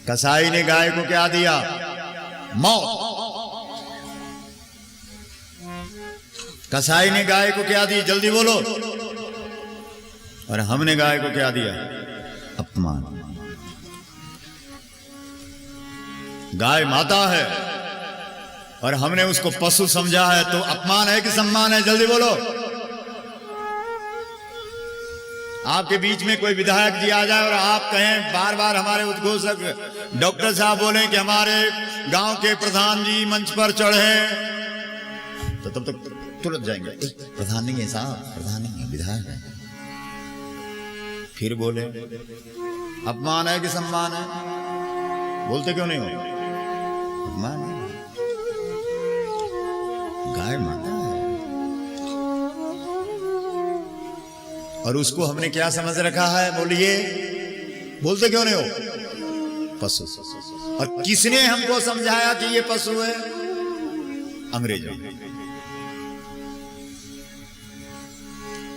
कसाई ने गाय को क्या दिया? मौत। कसाई ने गाय को क्या दी? जल्दी बोलो। और हमने गाय को क्या दिया? अपमान। गाय माता है और हमने उसको पशु समझा है, तो अपमान है कि सम्मान है? जल्दी बोलो। आपके बीच में कोई विधायक जी आ जाए और आप कहें, बार बार हमारे उद्घोषक डॉक्टर साहब बोले कि हमारे गांव के प्रधान जी मंच पर चढ़े, तो तब तक तुरंत जाएंगे, प्रधान नहीं है साहब, प्रधान नहीं है, विधायक है। फिर बोले अपमान है कि सम्मान है? बोलते क्यों नहीं हो? अपमान है। गाय माता है और उसको हमने क्या समझ रखा है? बोलिए, बोलते क्यों नहीं हो? पशु। और किसने हमको समझाया कि ये पशु है? अंग्रेजों।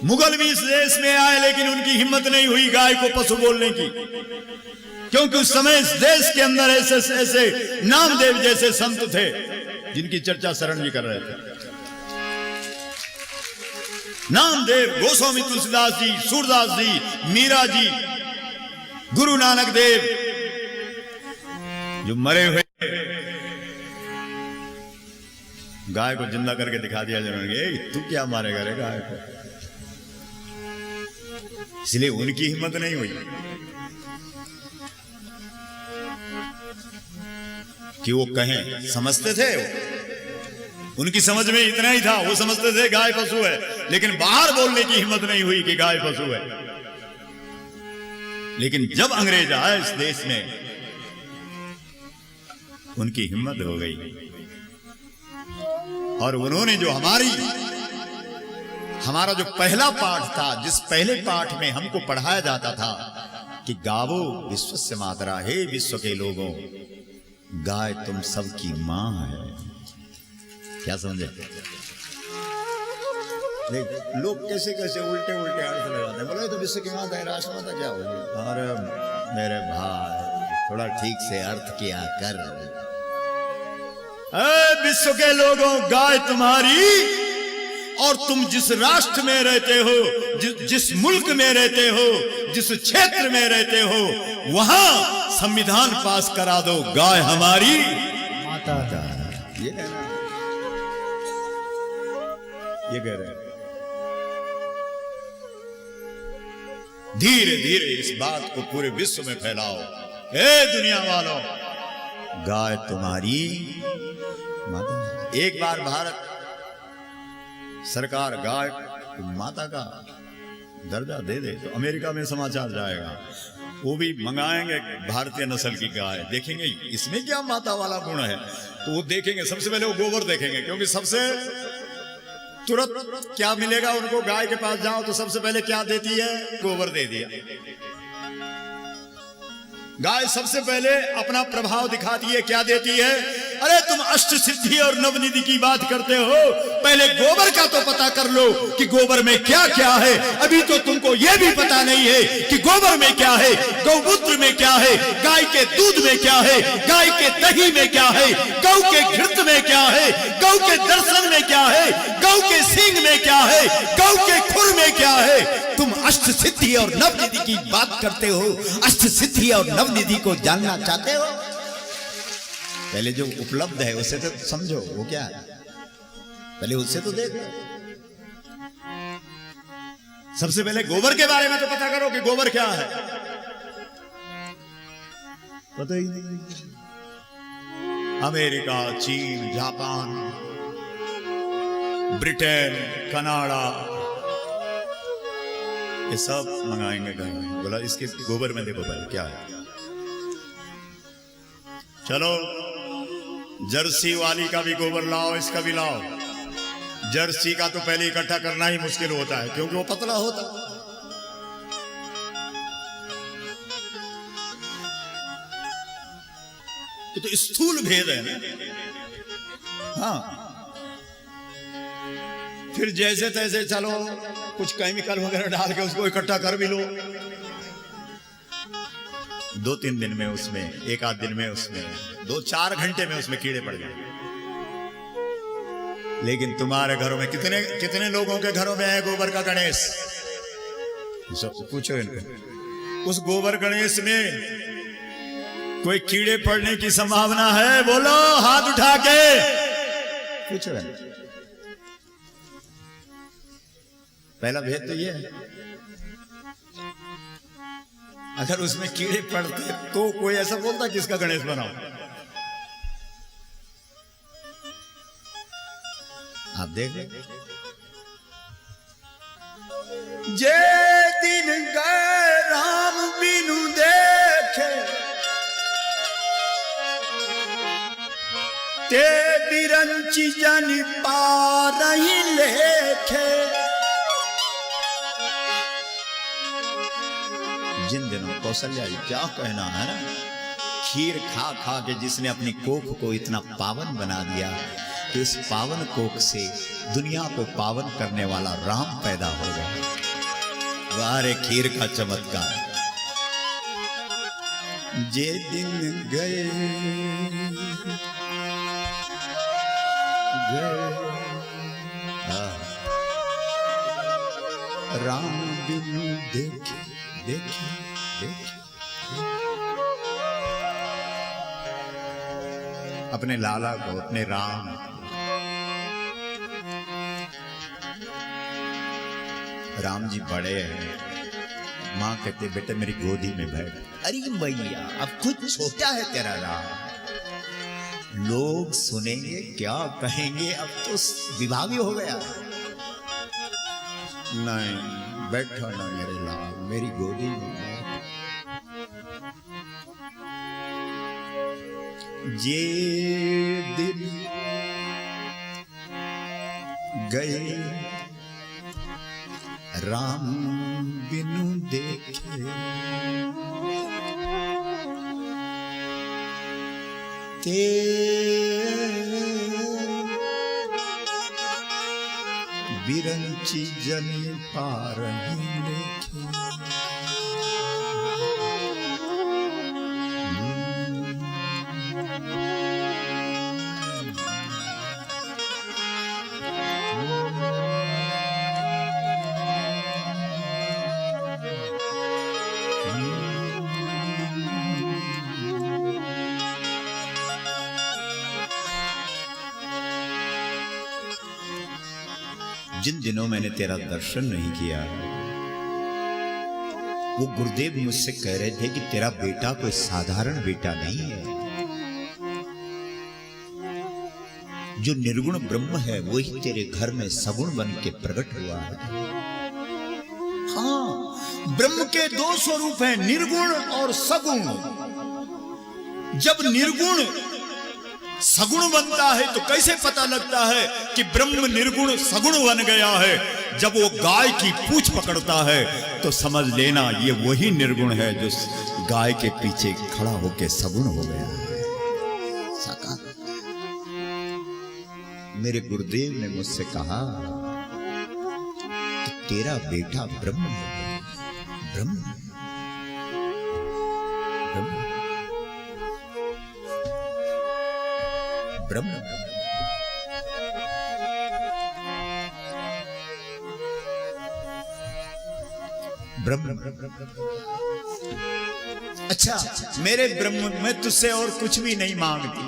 मुगल भी इस देश में आए, लेकिन उनकी हिम्मत नहीं हुई गाय को पशु बोलने की, क्योंकि उस समय इस देश के अंदर ऐसे ऐसे नामदेव जैसे संत थे जिनकी चर्चा शरण जी कर रहे थे। नामदेव, गोस्वामी तुलसीदास जी, सूरदास जी, मीरा जी, गुरु नानक देव, जो मरे हुए गाय को जिंदा करके दिखा दिया जिन्होंने। तू क्या मारेगा रे गाय को? इसलिए उनकी हिम्मत नहीं हुई कि वो कहें। समझते थे वो, उनकी समझ में इतना ही था, वो समझते थे गाय पशु है, लेकिन बाहर बोलने की हिम्मत नहीं हुई कि गाय पशु है। लेकिन जब अंग्रेज आए इस देश में, उनकी हिम्मत हो गई और उन्होंने जो हमारा जो पहला पाठ था, जिस पहले पाठ में हमको पढ़ाया जाता था कि गावो विश्वस्य मातरा, हे विश्व के लोगों, गाय तुम सबकी मां है। क्या समझे? लोग कैसे कैसे उल्टे उल्टे अर्थ लगाते हैं। बोले तो विश्व की माता है, राष्ट्र माता क्या होगी? अरे मेरे भाई, थोड़ा ठीक से अर्थ किया कर। विश्व के लोगों, गाय तुम्हारी, और तुम जिस राष्ट्र में रहते हो, जिस मुल्क में रहते हो, जिस क्षेत्र में रहते हो, वहां संविधान पास करा दो, गाय हमारी माता का। ये कह रहे हैं। धीरे धीरे इस बात को पूरे विश्व में फैलाओ। ए दुनिया वालों, गाय तुम्हारी माता। एक बार भारत सरकार गाय को माता का दर्जा दे दे तो अमेरिका में समाचार जाएगा, वो भी मंगाएंगे भारतीय नस्ल की गाय। देखेंगे इसमें क्या माता वाला गुण है, तो वो देखेंगे। सबसे पहले वो गोबर देखेंगे, क्योंकि सबसे तुरंत क्या मिलेगा उनको? गाय के पास जाओ तो सबसे पहले क्या देती है? गोबर दे दिया। गाय सबसे पहले अपना प्रभाव दिखाती है, क्या देती है? अरे तुम अष्ट सिद्धि और नवनिधि की बात करते हो, पहले गोबर का तो पता कर लो कि गोबर में क्या क्या है। अभी तो तुमको यह भी पता नहीं है कि गोबर में क्या है, गौमूत्र में क्या है, गाय के दूध में क्या है, गाय के दही में क्या है, गौ के घृत में क्या है, गौ के दर्शन में क्या है, गौ के सींग में क्या है, गौ के खुर में क्या है। तुम अष्ट सिद्धि और नवनिधि की बात करते हो, अष्ट सिद्धि और नवनिधि को जानना चाहते हो? पहले जो उपलब्ध है उसे तो समझो, वो क्या है, पहले उससे तो देखो। सबसे पहले गोबर के बारे में तो पता करो कि गोबर क्या है। पता ही नहीं। अमेरिका, चीन, जापान, ब्रिटेन, कनाडा, ये सब मंगाएंगे गाय। बोला इसके गोबर में देखो पहले क्या है। चलो जर्सी वाली का भी गोबर लाओ, इसका भी लाओ। जर्सी का तो पहले इकट्ठा करना ही मुश्किल होता है, क्योंकि वो पतला होता है। ये तो स्थूल भेद है ना। हाँ, फिर जैसे तैसे चलो कुछ केमिकल वगैरह डाल के उसको इकट्ठा कर भी लो। 2-3 दिन में उसमें, 1 आध दिन में उसमें, 2-4 घंटे में उसमें कीड़े पड़ गए। लेकिन तुम्हारे घरों में कितने लोगों के घरों में है गोबर का गणेश? पूछो इनको। उस गोबर गणेश में कोई कीड़े पड़ने की संभावना है? बोलो हाथ उठा के पूछो। पहला भेद तो ये है, अगर उसमें कीड़े पड़ते तो कोई ऐसा बोलता कि इसका गणेश बनाओ। आप देख जे दिन गए राम बिनु देखे, ते बिरंची जन पारही लेखे। जिन दिनों कौशल्या जी क्या कहना है ना, खीर खा खा के जिसने अपनी कोख को इतना पावन बना दिया कि उस पावन कोख से दुनिया को पावन करने वाला राम पैदा हो गया। वारे खीर का चमत्कार। जे दिन गए राम बिनु देखे देखे देखे, अपने लाला को, अपने राम, राम जी बड़े हैं। माँ कहते बेटे मेरी गोदी में बैठ। अरे मैया अब खुद छोटा है तेरा राम, लोग सुनेंगे क्या कहेंगे, अब तो विवाह भी हो गया। नहीं बैठो ना मेरे लाल, मेरी गोदी में बैठ। जे दिन गए राम बिनु देखे, ते बिरंची जन पारही लेखे। जिन दिनों मैंने तेरा दर्शन नहीं किया, वो गुरुदेव मुझसे कह रहे थे कि तेरा बेटा कोई साधारण बेटा नहीं है। जो निर्गुण ब्रह्म है वही तेरे घर में सगुण बन के प्रकट हुआ है। हाँ, ब्रह्म के 2 स्वरूप हैं, निर्गुण और सगुण। जब निर्गुण सगुण बनता है तो कैसे पता लगता है कि ब्रह्म निर्गुण सगुण बन गया है? जब वो गाय की पूंछ पकड़ता है तो समझ लेना ये वही निर्गुण है जो गाय के पीछे खड़ा होकर सगुण हो गया है। साकार। मेरे गुरुदेव ने मुझसे कहा कि तेरा बेटा ब्रह्म है, ब्रह्म ब्रह्म ब्रह्म। ब्रह्म। अच्छा, मेरे ब्रह्म, मैं तुझसे और कुछ भी नहीं मांगती।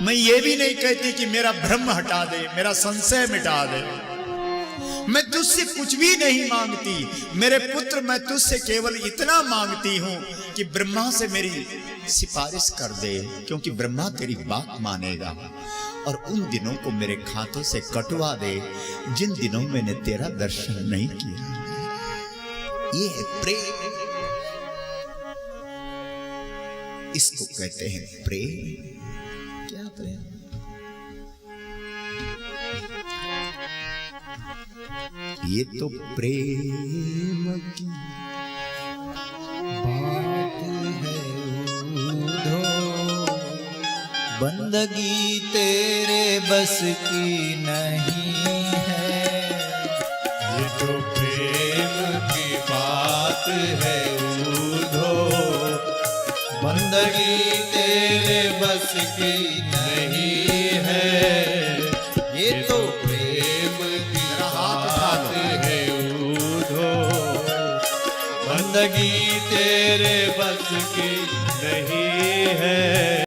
मैं ये भी नहीं कहती कि मेरा भ्रम हटा दे, मेरा संशय मिटा दे। मैं तुझसे कुछ भी नहीं मांगती मेरे पुत्र, मैं तुझसे केवल इतना मांगती हूं कि ब्रह्मा से मेरी सिफारिश कर दे, क्योंकि ब्रह्मा तेरी बात मानेगा। और उन दिनों को मेरे खातों से कटवा दे जिन दिनों मैंने तेरा दर्शन नहीं किया। ये है प्रेम, इसको कहते हैं प्रेम। क्या प्रेम? ये तो प्रेम की बात है उधो, बंदगी तेरे बस की नहीं है। ये तो प्रेम की बात है उधो, बंदगी तेरे बस की नहीं है, ये तो प्रेम की बात है उधो। बंदगी तेरे बस की नहीं है।